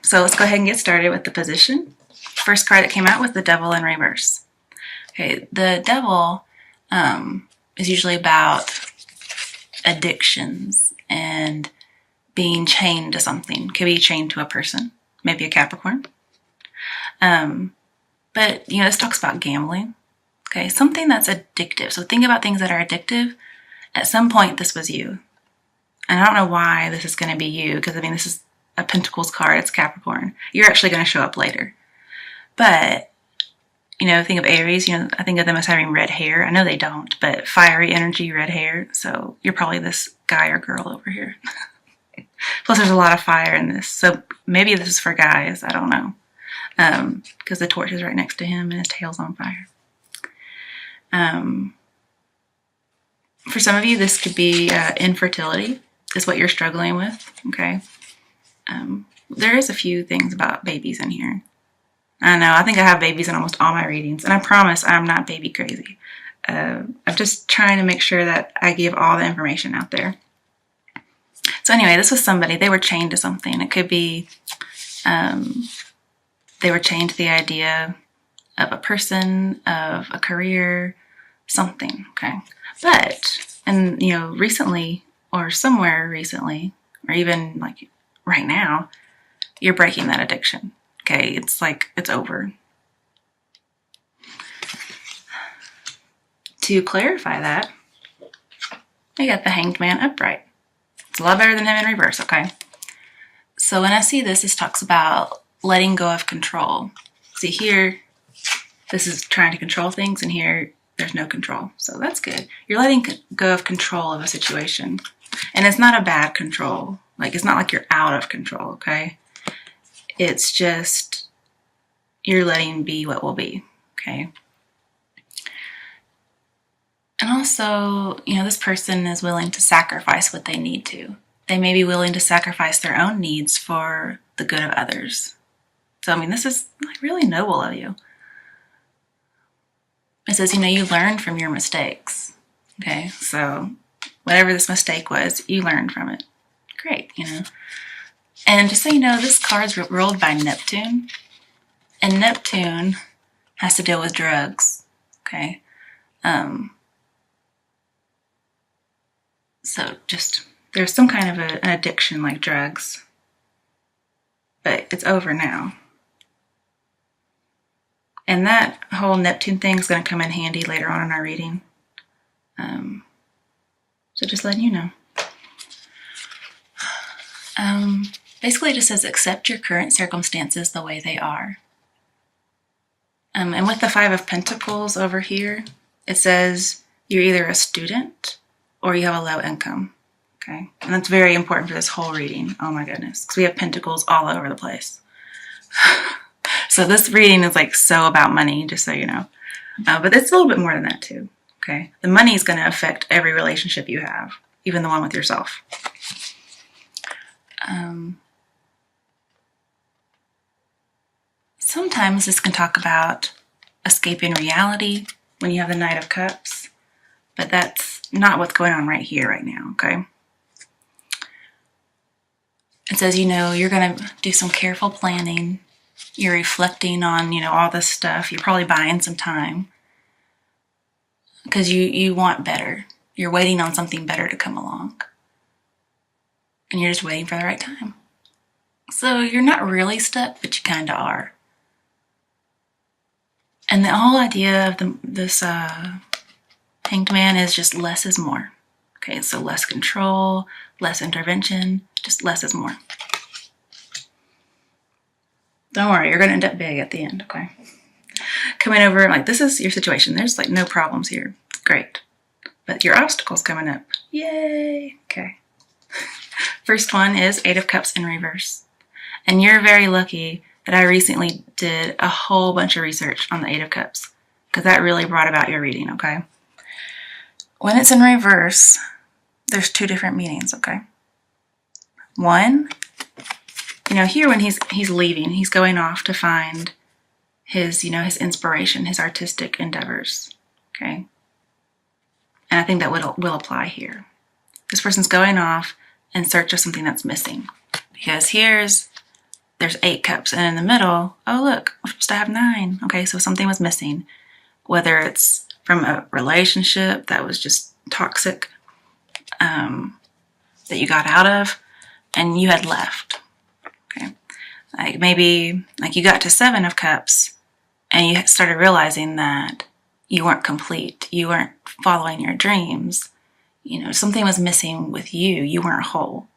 So let's go ahead and get started with the position. First card that came out was the Devil in reverse. Okay, the Devil is usually about addictions and being chained to something. Could be chained to a person, maybe a Capricorn. But this talks about gambling. Okay, something that's addictive. So think about things that are addictive. At some point, this was you. And I don't know why this is going to be you, because this is a Pentacles card. It's Capricorn. You're actually going to show up later. But, think of Aries. I think of them as having red hair. I know they don't, but fiery energy, red hair. So you're probably this guy or girl over here. Plus, there's a lot of fire in this. So maybe this is for guys. I don't know. Because the torch is right next to him and his tail's on fire. For some of you, this could be infertility is what you're struggling with, okay? There is a few things about babies in here. I know, I think I have babies in almost all my readings, and I promise I'm not baby crazy. I'm just trying to make sure that I give all the information out there. So anyway, this was somebody, they were chained to something. It could be they were chained to the idea of a person, of a career, something, okay? But, and recently, or somewhere recently, or even like right now, you're breaking that addiction, okay? It's like, it's over. To clarify that, I got the Hanged Man upright. It's a lot better than him in reverse, okay? So when I see this, this talks about letting go of control. See here, this is trying to control things, and here, there's no control. So that's good. You're letting go of control of a situation. And it's not a bad control. Like, it's not like you're out of control, okay? It's just, you're letting be what will be, okay? And also, this person is willing to sacrifice what they need to. They may be willing to sacrifice their own needs for the good of others. So, this is like really noble of you. It says, you learn from your mistakes. Okay, so whatever this mistake was, you learned from it. Great, And just so you know, this card's ruled by Neptune. And Neptune has to deal with drugs. Okay. So just, there's some kind of an addiction like drugs. But it's over now. And that whole Neptune thing is going to come in handy later on in our reading. So just letting you know. Basically it just says accept your current circumstances the way they are. And with the Five of Pentacles over here, it says you're either a student or you have a low income. Okay? And that's very important for this whole reading. Oh my goodness. Because we have pentacles all over the place. So this reading is like so about money, just so you know. But it's a little bit more than that too, okay? The money is going to affect every relationship you have, even the one with yourself. Sometimes this can talk about escaping reality when you have the Knight of Cups, but that's not what's going on right here, right now, okay? It says, you're going to do some careful planning. You're reflecting on, all this stuff. You're probably buying some time because you want better. You're waiting on something better to come along. And you're just waiting for the right time. So you're not really stuck, but you kind of are. And the whole idea of this Hanged Man is just less is more. Okay, so less control, less intervention, just less is more. Don't worry, you're going to end up big at the end, okay? Coming over, like, this is your situation. There's, like, no problems here. Great. But your obstacle's coming up. Yay! Okay. First one is Eight of Cups in reverse. And you're very lucky that I recently did a whole bunch of research on the Eight of Cups, because that really brought about your reading, okay? When it's in reverse, there's two different meanings, okay? One, here when he's leaving, he's going off to find his, his inspiration, his artistic endeavors, okay? And I think that will apply here. This person's going off in search of something that's missing. Because here's there's 8 cups, and in the middle, oh look, I'm supposed to have 9. Okay, so something was missing. Whether it's from a relationship that was just toxic, that you got out of, and you had left. Okay, like maybe like you got to 7 of cups, and you started realizing that you weren't complete. You weren't following your dreams. You know, something was missing with you. You weren't whole.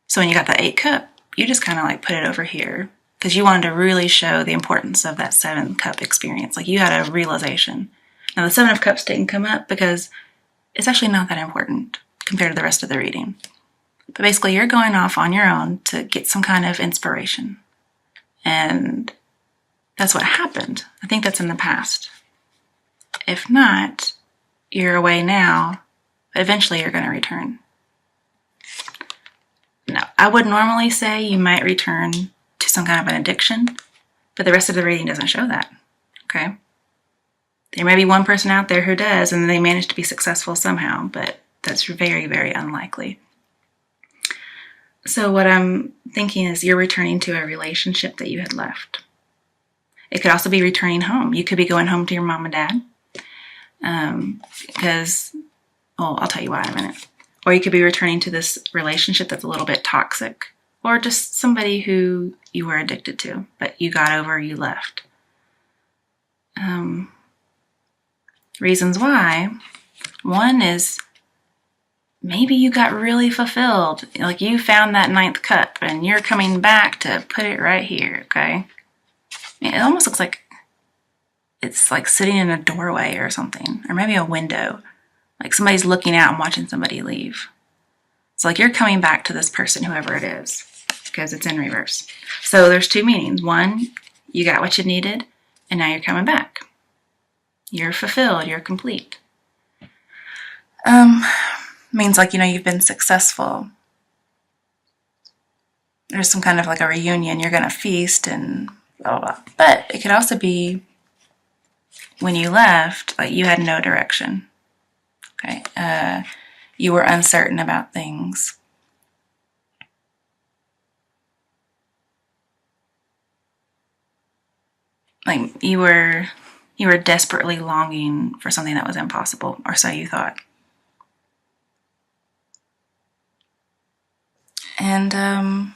So when you got the 8 cup, you just kind of like put it over here because you wanted to really show the importance of that 7 cup experience. Like you had a realization. Now the 7 of cups didn't come up because it's actually not that important compared to the rest of the reading. But basically you're going off on your own to get some kind of inspiration. And that's what happened. I think that's in the past. If not, you're away now, but eventually you're going to return. Now, I would normally say you might return to some kind of an addiction, but the rest of the reading doesn't show that, okay? There may be one person out there who does, and they manage to be successful somehow, but that's very, very unlikely. So what I'm thinking is you're returning to a relationship that you had left. It could also be returning home. You could be going home to your mom and dad, because, well, I'll tell you why in a minute. Or you could be returning to this relationship that's a little bit toxic, or just somebody who you were addicted to, but you got over, you left. Reasons why. One is maybe you got really fulfilled. Like you found that 9th cup and you're coming back to put it right here, okay? It almost looks like it's like sitting in a doorway or something, or maybe a window. Like somebody's looking out and watching somebody leave. It's like you're coming back to this person, whoever it is, because it's in reverse. So there's 2 meanings. One, you got what you needed, and now you're coming back. You're fulfilled, you're complete. Means like, you know, you've been successful. There's some kind of like a reunion, you're going to feast and blah, blah, blah. But it could also be when you left, like you had no direction. Okay, you were uncertain about things. Like you were desperately longing for something that was impossible, or so you thought. And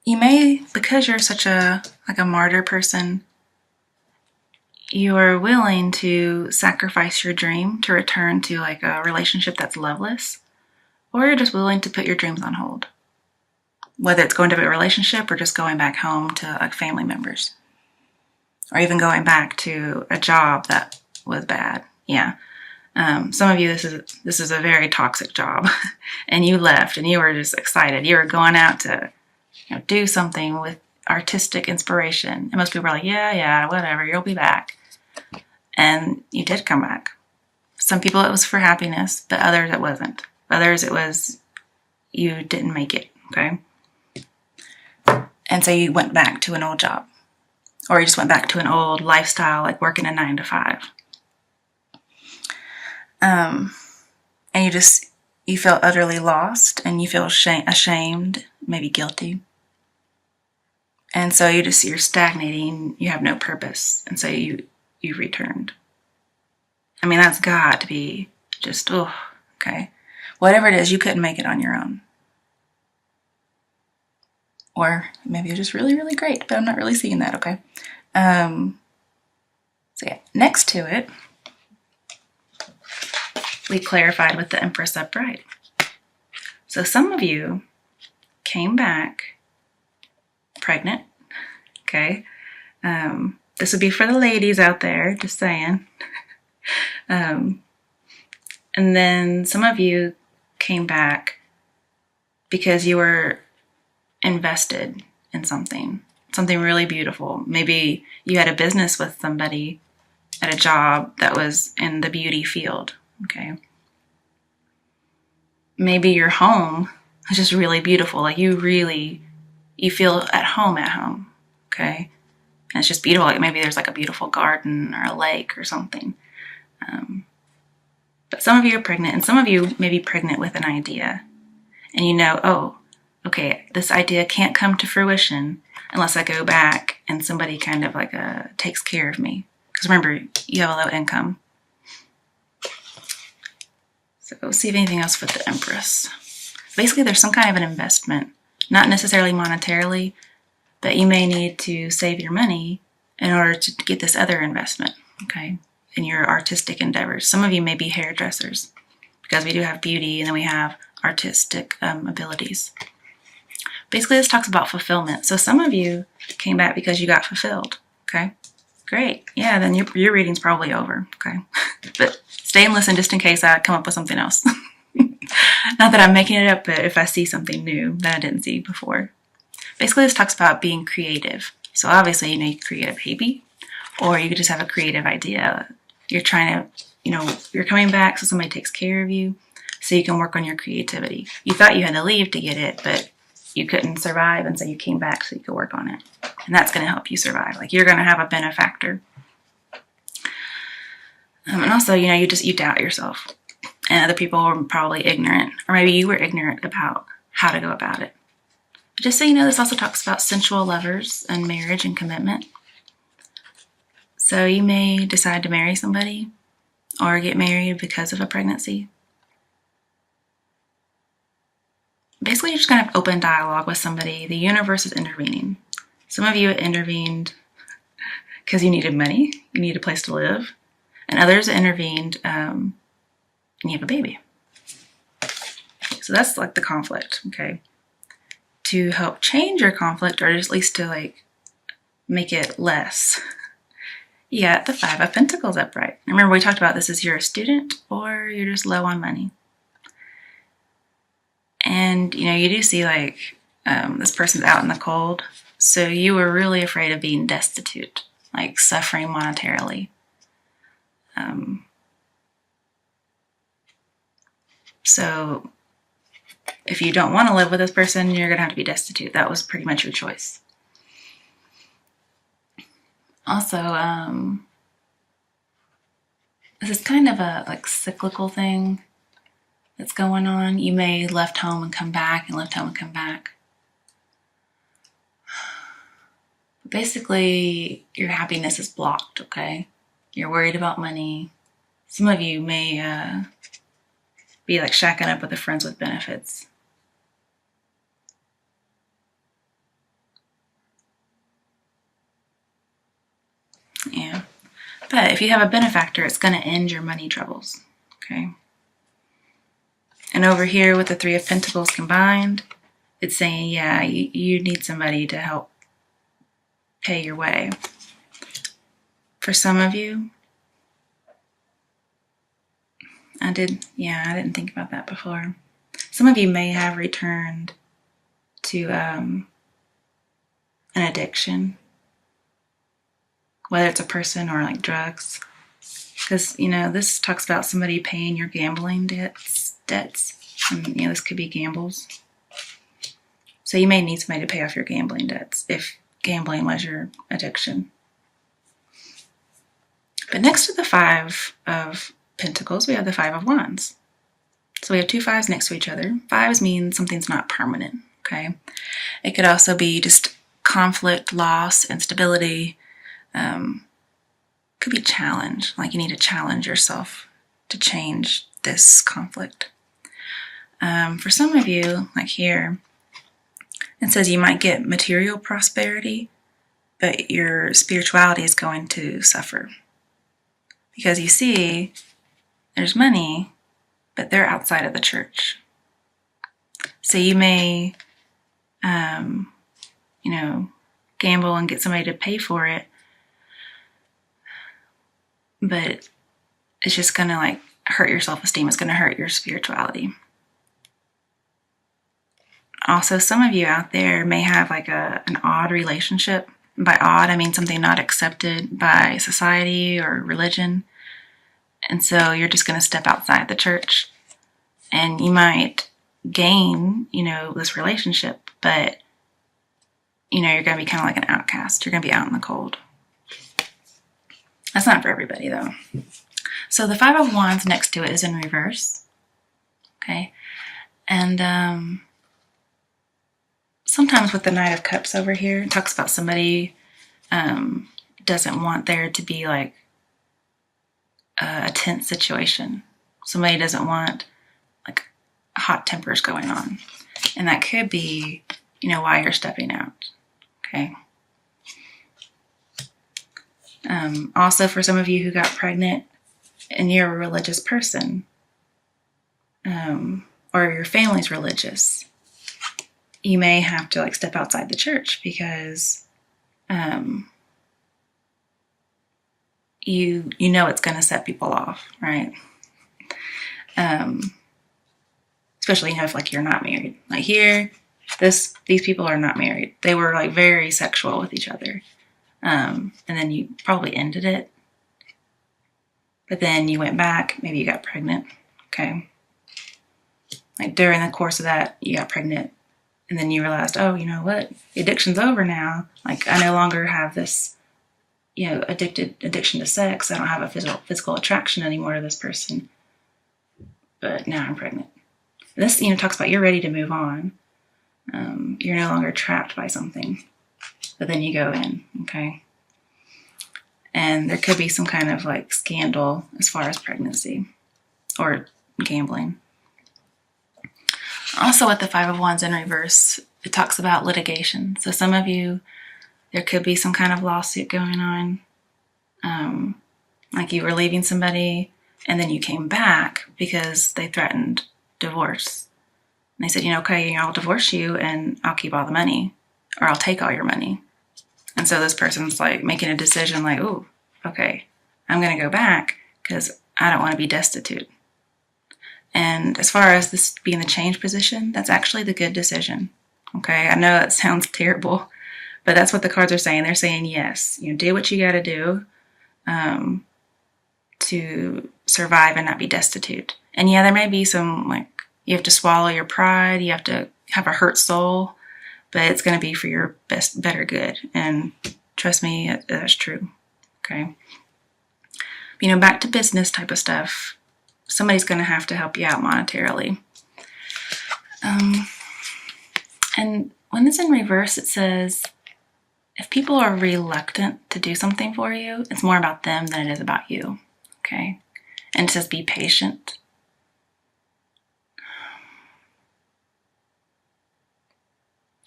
you may, because you're such a martyr person, you are willing to sacrifice your dream to return to like a relationship that's loveless, or you're just willing to put your dreams on hold. Whether it's going to a relationship or just going back home to like family members, or even going back to a job that was bad. Yeah. Some of you, this is a very toxic job, and you left, and you were just excited. You were going out to, you know, do something with artistic inspiration, and most people are like, yeah, whatever, you'll be back. And you did come back. Some people it was for happiness, but others it wasn't. Others it was you didn't make it. Okay, and so you went back to an old job, or you just went back to an old lifestyle, like working a 9 to 5. And you feel utterly lost, and you feel ashamed, maybe guilty. And so you're stagnating, you have no purpose. And so you returned. I mean, that's got to be just, okay. Whatever it is, you couldn't make it on your own. Or maybe you're just really, really great, but I'm not really seeing that, okay? So yeah, next to it, we clarified with the Empress upright. So some of you came back pregnant, okay? This would be for the ladies out there, just saying. And then some of you came back because you were invested in something really beautiful. Maybe you had a business with somebody at a job that was in the beauty field, okay? Maybe your home is just really beautiful. Like you feel at home, okay? And it's just beautiful. Like maybe there's like a beautiful garden or a lake or something. But some of you are pregnant, and some of you may be pregnant with an idea. And you know, okay, this idea can't come to fruition unless I go back and somebody kind of like takes care of me. Because remember, you have a low income. So let's see if anything else with the Empress. Basically, there's some kind of an investment, not necessarily monetarily, but you may need to save your money in order to get this other investment, okay, in your artistic endeavors. Some of you may be hairdressers, because we do have beauty and then we have artistic abilities. Basically, this talks about fulfillment. So some of you came back because you got fulfilled, okay? Great. Yeah, then your reading's probably over, okay? But stay and listen just in case I come up with something else. Not that I'm making it up, but if I see something new that I didn't see before. Basically, this talks about being creative. So obviously, you can create a baby, or you could just have a creative idea. You're trying to, you're coming back so somebody takes care of you so you can work on your creativity. You thought you had to leave to get it, but you couldn't survive, and so you came back so you could work on it. And that's going to help you survive. Like, you're going to have a benefactor. And also, you doubt yourself. And other people were probably ignorant. Or maybe you were ignorant about how to go about it. Just so you know, this also talks about sensual lovers and marriage and commitment. So you may decide to marry somebody or get married because of a pregnancy. Basically, you're just going to have open dialogue with somebody. The universe is intervening. Some of you intervened because you needed money, you need a place to live, and others intervened and you have a baby. So that's like the conflict, okay? To help change your conflict, or at least to make it less, you got the Five of Pentacles upright. Remember, we talked about this as you're a student or you're just low on money. And, you do see this person's out in the cold. So you were really afraid of being destitute, like suffering monetarily. So if you don't want to live with this person, you're going to have to be destitute. That was pretty much your choice. Also, this is kind of a cyclical thing that's going on. You may have left home and come back and left home and come back. Basically, your happiness is blocked, okay? You're worried about money. Some of you may be shacking up with the friends with benefits. Yeah. But if you have a benefactor, it's going to end your money troubles, okay? And over here with the Three of Pentacles combined, it's saying, yeah, you need somebody to help pay your way. For some of you, I didn't think about that before. Some of you may have returned to an addiction, whether it's a person or drugs. Because, this talks about somebody paying your gambling debts. And, this could be gambles. So you may need somebody to pay off your gambling debts if gambling was your addiction. But next to the Five of Pentacles, we have the Five of Wands. So we have two fives next to each other. Fives mean something's not permanent, okay? It could also be just conflict, loss, instability. Could be challenge, you need to challenge yourself to change this conflict. For some of you, here, it says you might get material prosperity, but your spirituality is going to suffer. Because you see, there's money, but they're outside of the church. So you may, gamble and get somebody to pay for it, but it's just going to hurt your self-esteem. It's going to hurt your spirituality. Also, some of you out there may have an odd relationship. By odd, I mean something not accepted by society or religion. And so you're just going to step outside the church, and you might gain, this relationship, but, you're going to be kind of like an outcast. You're going to be out in the cold. That's not for everybody, though. So the Five of Wands next to it is in reverse. Okay. And sometimes with the Knight of Cups over here, it talks about somebody doesn't want there to be like a tense situation. Somebody doesn't want like hot tempers going on. And that could be, why you're stepping out. Okay. Also, for some of you who got pregnant and you're a religious person, or your family's religious, you may have to like step outside the church because you know it's going to set people off, right? Especially if like you're not married. Like here, these people are not married. They were like very sexual with each other, and then you probably ended it. But then you went back. Maybe you got pregnant. Okay. Like during the course of that, you got pregnant. And then you realized, oh, you know what? The addiction's over now. Like I no longer have this, addiction to sex. I don't have a physical attraction anymore to this person. But now I'm pregnant. This, talks about you're ready to move on. You're no longer trapped by something. But then you go in, okay? And there could be some kind of like scandal as far as pregnancy or gambling. Also with the Five of Wands in reverse, it talks about litigation. So some of you, there could be some kind of lawsuit going on. Like you were leaving somebody and then you came back because they threatened divorce. And they said, okay, I'll divorce you and I'll keep all the money or I'll take all your money. And so this person's like making a decision like, oh, okay, I'm going to go back because I don't want to be destitute. And as far as this being the change position, that's actually the good decision. Okay, I know that sounds terrible, but that's what the cards are saying. They're saying, yes, do what you got to do to survive and not be destitute. And yeah, there may be some, like, you have to swallow your pride. You have to have a hurt soul, but it's going to be for your better good. And trust me, that's true. Okay. Back to business type of stuff. Somebody's going to have to help you out monetarily. And when it's in reverse, it says, if people are reluctant to do something for you, it's more about them than it is about you. Okay. And it says, be patient.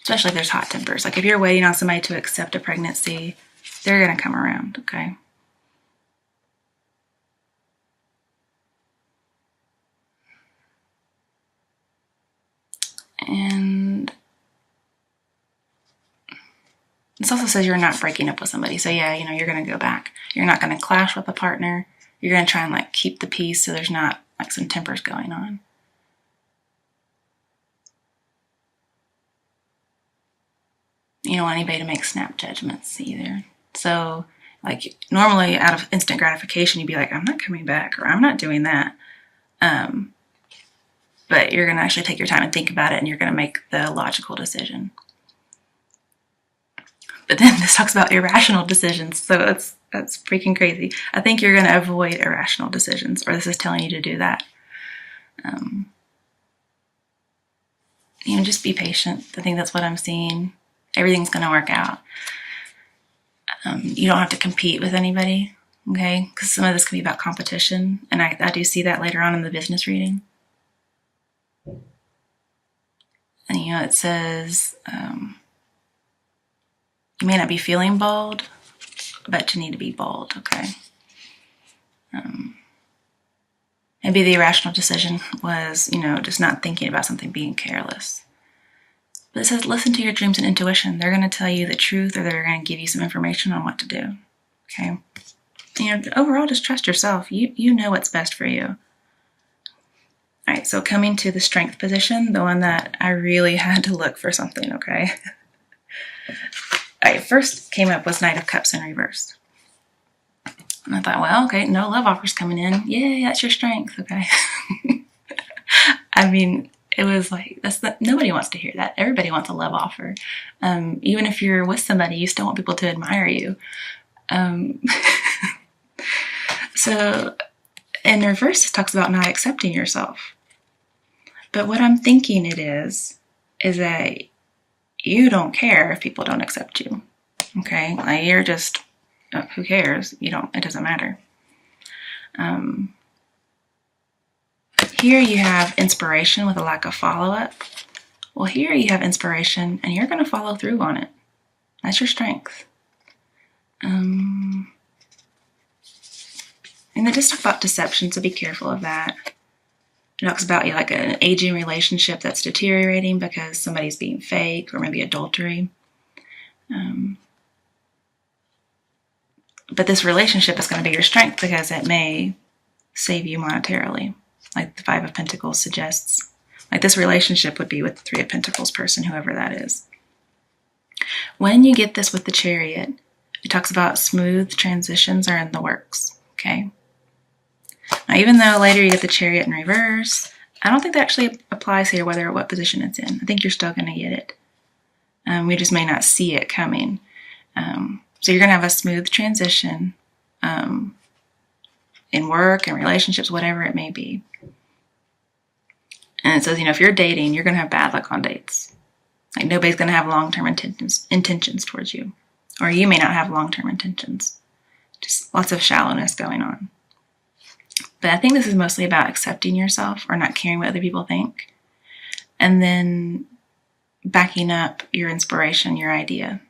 Especially if there's hot tempers. Like if you're waiting on somebody to accept a pregnancy, they're going to come around. Okay. And this also says you're not breaking up with somebody. So yeah, you're going to go back. You're not going to clash with a partner. You're going to try and like keep the peace so there's not like some tempers going on. You don't want anybody to make snap judgments either. So like normally out of instant gratification, you'd be like, I'm not coming back or I'm not doing that. But you're going to actually take your time and think about it and you're going to make the logical decision. But then this talks about irrational decisions. So that's freaking crazy. I think you're going to avoid irrational decisions, or this is telling you to do that. Just be patient. I think that's what I'm seeing. Everything's going to work out. You don't have to compete with anybody, okay? Because some of this can be about competition. And I do see that later on in the business reading. And, it says, you may not be feeling bold, but you need to be bold, okay? Maybe the irrational decision was, just not thinking about something, being careless. But it says, listen to your dreams and intuition. They're going to tell you the truth, or they're going to give you some information on what to do, okay? Overall, just trust yourself. You know what's best for you. All right, so coming to the strength position, the one that I really had to look for something, okay? All right, first came up was Knight of Cups in reverse. And I thought, well, okay, no love offers coming in. Yay, that's your strength, okay? I mean, it was like, nobody wants to hear that. Everybody wants a love offer. Even if you're with somebody, you still want people to admire you. So in reverse, it talks about not accepting yourself. But what I'm thinking it is that you don't care if people don't accept you. Okay? Like, you're just, who cares? It doesn't matter. Here you have inspiration with a lack of follow-up. Well, here you have inspiration and you're going to follow through on it. That's your strength. And they just talk about deception, so be careful of that. It talks about like an aging relationship that's deteriorating because somebody's being fake, or maybe adultery. But this relationship is going to be your strength because it may save you monetarily, like the Five of Pentacles suggests. Like this relationship would be with the Three of Pentacles person, whoever that is. When you get this with the Chariot, it talks about smooth transitions are in the works, okay? Now, even though later you get the Chariot in reverse, I don't think that actually applies here, whether or what position it's in. I think you're still going to get it. We just may not see it coming. So you're going to have a smooth transition in work and relationships, whatever it may be. And it says, if you're dating, you're going to have bad luck on dates. Like nobody's going to have long-term intentions towards you. Or you may not have long-term intentions. Just lots of shallowness going on. But I think this is mostly about accepting yourself or not caring what other people think. And then backing up your inspiration, your idea.